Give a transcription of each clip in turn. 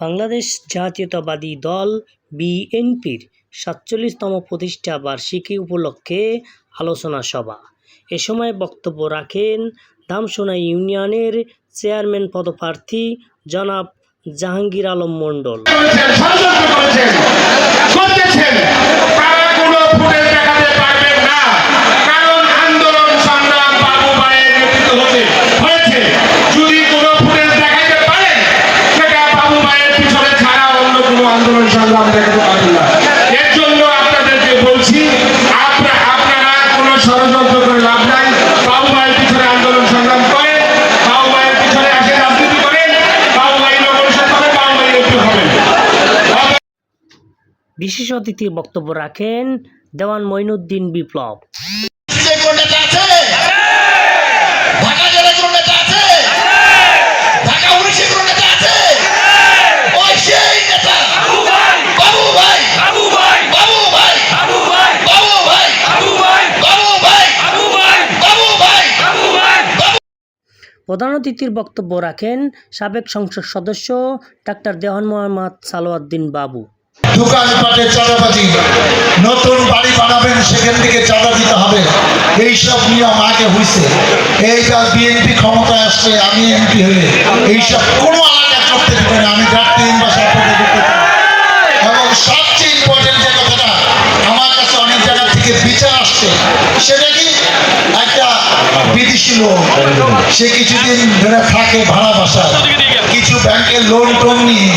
বাংলাদেশ জাতীয়তাবাদী দল বিএনপির ৪৭তম প্রতিষ্ঠা বার্ষিকী উপলক্ষে আলোচনা সভা। এ সময় বক্তব্য রাখেন ধামসোনা ইউনিয়নের চেয়ারম্যান পদপ্রার্থী জনাব জাহাঙ্গীর আলম মণ্ডল। এর জন্য আপনাদেরকে বলছি, আপনারা কোনো ষড়যন্ত্র করে লাভ নাই। বাবু ভাইয়ের পিছনে আন্দোলন সংগ্রাম করেন, বাবু ভাইয়ের পিছনে আসে রাজনীতি করেন, বাবু ভাই নগরসভা হবে, বাবু ভাই এমপি হবেন। বিশেষ অতিথি বক্তব্য রাখেন দেওয়ান মঈনুদ্দিন বিপ্লব। প্রধান অতিথির বক্তব্য রাখেন সাবেক সংসদ সদস্য ডাক্তার দেওয়ান মোহাম্মদ সালাউদ্দিন বাবু। দোকানপাটে চাঁদাবাজি, নতুন বাড়ি বানাবেন সেখান থেকে চাঁদা দিতে হবে, এইসব নিয়ম আগে হয়েছে। এইবার বিএনপি ক্ষমতায় আসলে আমি এমপি হলে এইসব কোনো আলাদা করতে দেবে না। আমি এবং সবচেয়ে ইম্পর্টেন্ট যে কথাটা আমার কাছে অনেক জায়গা থেকে বিচার আসছে, সেটা কি একটা বিদেশি লোক, সে কিছুদিন ধরে থাকে ভাড়া বাসা, কিছু ব্যাংকের লোন টোন নিয়ে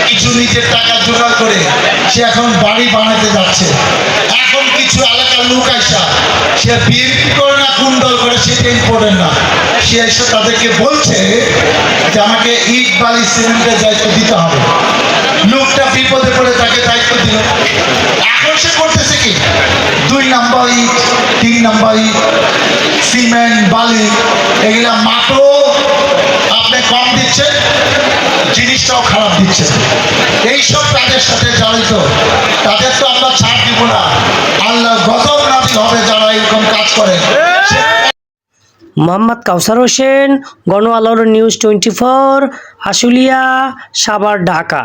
কিছু নিজের টাকা জোগাড় করে সে এখন বাড়ি বানাতে যাচ্ছে। এখন কিছু এলাকার লোক আইসা, সে বিএনপি করে না কোন দল করে সেটা ইম্পর্টেন্ট না, সে এসে তাদেরকে বলছে যে আমাকে ইট বালি সিমেন্টের দায়িত্ব দিতে হবে। লোকটা বিপদে পড়ে তাকে দায়িত্ব দিল। এখন সে করতেছে কি, 2 নাম্বার ইট, 3 নাম্বার ইট, সিমেন্ট বালি এগুলা মাত্র আপনি কম দিচ্ছেন, জিনিসটাও খারাপ দিচ্ছে। এইসব তাদের সাথে জড়িত, তাদের তো আমরা ছাড় দিব না। আল্লাহ গজব নাযিল হবে যারা এরকম কাজ করে। মোহাম্মদ কাউসার হোসেন, গণ আলোর নিউজ 24, আশুলিয়া, সাভার, ঢাকা।